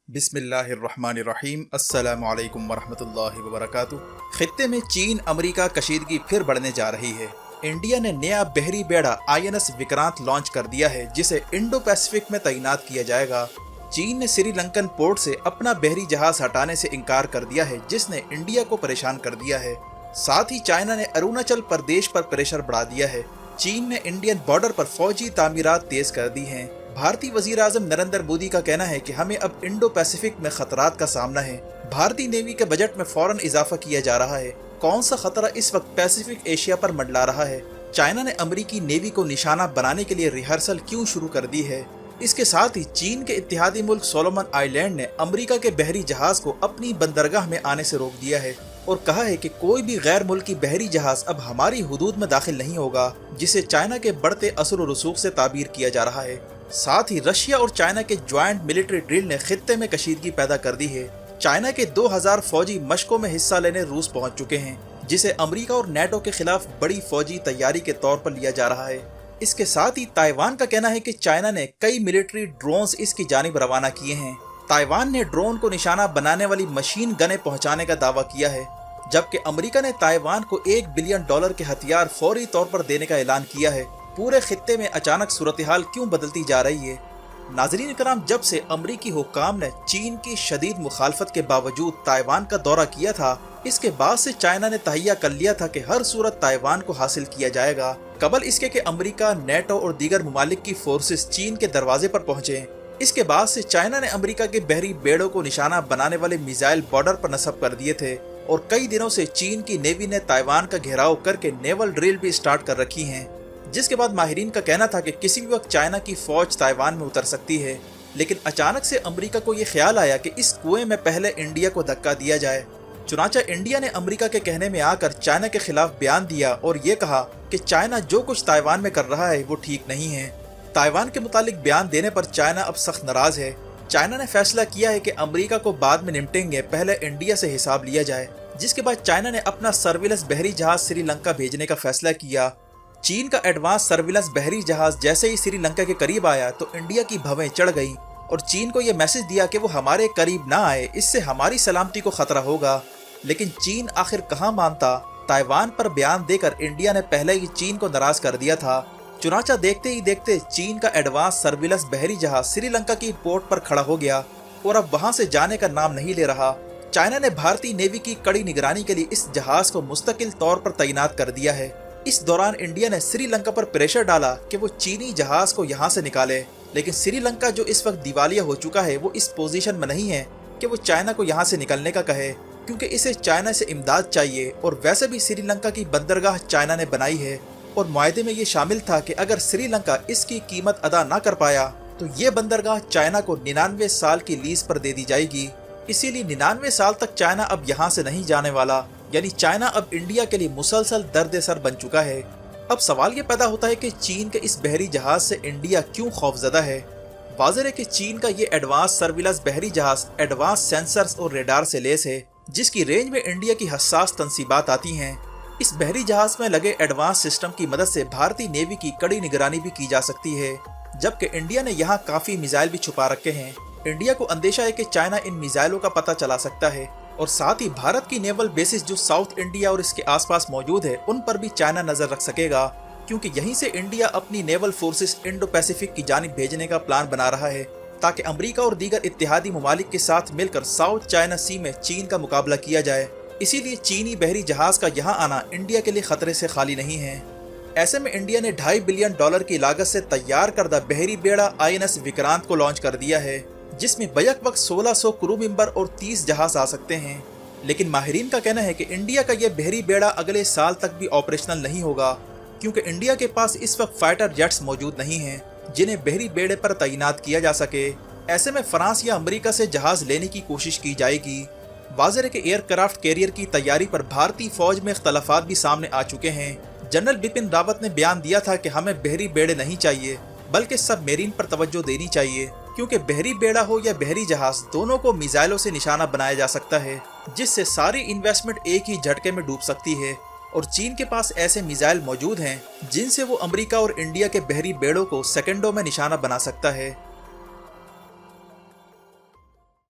बिस्मिल्लाहिर्रहमानिर्रहीम अस्सलामु अलैकुम वरहमतुल्लाहि वबरकातुहू। खित्ते में चीन अमेरिका कशीदगी फिर बढ़ने जा रही है। इंडिया ने नया बहरी बेड़ा INS विक्रांत लॉन्च कर दिया है, जिसे इंडो पैसिफिक में तैनात किया जाएगा। चीन ने श्रीलंकन पोर्ट से अपना बहरी जहाज हटाने से इनकार कर दिया है, जिसने इंडिया को परेशान कर दिया है। साथ ही चाइना ने अरुणाचल प्रदेश पर प्रेशर बढ़ा दिया है। चीन ने इंडियन बॉर्डर पर फौजी तामीरात तेज कर दी हैं। भारतीय वजीर आजम नरेंद्र मोदी का कहना है कि हमें अब इंडो पैसिफिक में खतरात का सामना है। भारतीय नेवी के बजट में फौरन इजाफा किया जा रहा है। कौन सा खतरा इस वक्त पैसिफिक एशिया पर मंडला रहा है? चाइना ने अमेरिकी नेवी को निशाना बनाने के लिए रिहर्सल क्यों शुरू कर दी है? इसके साथ ही चीन के इत्तेहादी मुल्क सोलोमन आइलैंड ने अमेरिका के बहरी जहाज को अपनी बंदरगाह में आने से रोक दिया है और कहा है कि कोई भी गैर मुल्की बहरी जहाज अब हमारी हुदूद में दाखिल नहीं होगा, जिसे चाइना के बढ़ते असर और रसूख से ताबीर किया जा रहा है। साथ ही रशिया और चाइना के ज्वाइंट मिलिट्री ड्रिल ने खित्ते में कशीदगी पैदा कर दी है। चाइना के 2000 फौजी मशकों में हिस्सा लेने रूस पहुंच चुके हैं, जिसे अमेरिका और नेटो के खिलाफ बड़ी फौजी तैयारी के तौर पर लिया जा रहा है। इसके साथ ही ताइवान का कहना है कि चाइना ने कई मिलिट्री ड्रोन्स इसकी जानिब रवाना किए हैं। ताइवान ने ड्रोन को निशाना बनाने वाली मशीन गनें पहुंचाने का दावा किया है, जबकि अमेरिका ने ताइवान को $1 बिलियन के हथियार फौरी तौर पर देने का ऐलान किया है। पूरे खित्ते में अचानक सूरत हाल क्यों बदलती जा रही है? नाजरीन कराम, जब से अमरीकी हुक्काम ने चीन की शदीद मुखालफत के बावजूद ताइवान का दौरा किया था, इसके बाद से चाइना ने तहैया कर लिया था कि हर सूरत ताइवान को हासिल किया जाएगा, कबल इसके कि अमरीका, नेटो और दीगर ममालिक की फोर्सेस चीन के दरवाजे पर पहुंचे। इसके बाद से चाइना ने अमरीका के बहरी बेड़ों को निशाना बनाने वाले मिसाइल बॉर्डर पर नस्ब कर दिए थे और कई दिनों से चीन की नेवी ने ताइवान का घेराव करके नेवल ड्रिल भी स्टार्ट कर रखी हैं, जिसके बाद माहिरीन का कहना था कि किसी भी वक्त चाइना की फौज ताइवान में उतर सकती है। लेकिन अचानक से अमेरिका को ये ख्याल आया कि इस कुएं में पहले इंडिया को धक्का दिया जाए। चुनांचे इंडिया ने अमेरिका के कहने में आकर चाइना के खिलाफ बयान दिया और ये कहा कि चाइना जो कुछ ताइवान में कर रहा है वो ठीक नहीं है। ताइवान के मुतालिक बयान देने पर चाइना अब सख्त नाराज है। चाइना ने फैसला किया है कि अमेरिका को बाद में निपटेंगे, पहले इंडिया से हिसाब लिया जाए। जिसके बाद चाइना ने अपना सर्विलेंस बहरी जहाज श्रीलंका भेजने का फैसला किया। चीन का एडवांस सर्विलेंस बहरी जहाज जैसे ही श्रीलंका के करीब आया तो इंडिया की भवें चढ़ गईं और चीन को यह मैसेज दिया कि वो हमारे करीब ना आए, इससे हमारी सलामती को खतरा होगा। लेकिन चीन आखिर कहाँ मानता। ताइवान पर बयान देकर इंडिया ने पहले ही चीन को नाराज कर दिया था। चुनाचा देखते ही देखते चीन का एडवांस सर्विलेंस बहरी जहाज श्रीलंका की पोर्ट पर खड़ा हो गया और अब वहां से जाने का नाम नहीं ले रहा। चाइना ने भारतीय नेवी की कड़ी निगरानी के लिए इस जहाज को मुस्तकिल तौर पर तैनात कर दिया है। इस दौरान इंडिया ने श्रीलंका पर प्रेशर डाला कि वो चीनी जहाज को यहाँ से निकाले, लेकिन श्रीलंका जो इस वक्त दिवालिया हो चुका है वो इस पोजीशन में नहीं है कि वो चाइना को यहाँ से निकलने का कहे, क्योंकि इसे चाइना से इमदाद चाहिए और वैसे भी श्रीलंका की बंदरगाह चाइना ने बनाई है और मुआहदे में ये शामिल था कि अगर श्रीलंका इसकी कीमत अदा न कर पाया तो ये बंदरगाह चाइना को 99 साल की लीज पर दे दी जाएगी। इसीलिए 99 साल तक चाइना अब यहाँ से नहीं जाने वाला, यानी चाइना अब इंडिया के लिए मुसलसल दर्द सर बन चुका है। अब सवाल ये पैदा होता है कि चीन के इस बहरी जहाज से इंडिया क्यों खौफजदा है। वाज़ेह है कि चीन का ये एडवांस सर्विलेंस बहरी जहाज एडवांस सेंसर्स और रेडार से लेस है, जिसकी रेंज में इंडिया की हसास तनसीबात आती हैं। इस बहरी जहाज में लगे एडवांस सिस्टम की मदद से भारतीय नेवी की कड़ी निगरानी भी की जा सकती है, जबकि इंडिया ने यहाँ काफी मिसाइल भी छुपा रखे हैं। इंडिया को अंदेशा है कि चाइना इन मिसाइलों का पता चला सकता है और साथ ही भारत की नेवल बेसिस जो साउथ इंडिया और इसके आसपास मौजूद है उन पर भी चाइना नजर रख सकेगा, क्योंकि यहीं से इंडिया अपनी नेवल फोर्सेस इंडो पैसिफिक की जानिब भेजने का प्लान बना रहा है, ताकि अमेरिका और दीगर इत्तेहादी ममालिक के साथ मिलकर साउथ चाइना सी में चीन का मुकाबला किया जाए। इसीलिए चीनी बहरी जहाज का यहाँ आना इंडिया के लिए खतरे से खाली नहीं है। ऐसे में इंडिया ने $2.5 बिलियन की लागत से तैयार करदा बहरी बेड़ा INS विक्रांत को लॉन्च कर दिया है, जिसमें बैक वक्त 1600 क्रू मेंबर और 30 जहाज आ सकते हैं। लेकिन माहिरीन का कहना है कि इंडिया का यह बहरी बेड़ा अगले साल तक भी ऑपरेशनल नहीं होगा, क्योंकि इंडिया के पास इस वक्त फाइटर जेट्स मौजूद नहीं हैं जिन्हें बहरी बेड़े पर तैनात किया जा सके। ऐसे में फ्रांस या अमेरिका से जहाज लेने की कोशिश की जाएगी। वाज़ेह है कि एयरक्राफ्ट कैरियर की तैयारी पर भारतीय फौज में इख्तलाफात भी सामने आ चुके हैं। जनरल बिपिन रावत ने बयान दिया था कि हमें बहरी बेड़े नहीं चाहिए, बल्कि सबमरीन पर तवज्जो देनी चाहिए, क्योंकि बहरी बेड़ा हो या बहरी जहाज दोनों को मिसाइलों से निशाना बनाया जा सकता है, जिससे सारी इन्वेस्टमेंट एक ही झटके में डूब सकती है। और चीन के पास ऐसे मिसाइल मौजूद हैं जिनसे वो अमेरिका और इंडिया के बहरी बेड़ों को सेकंडों में निशाना बना सकता है।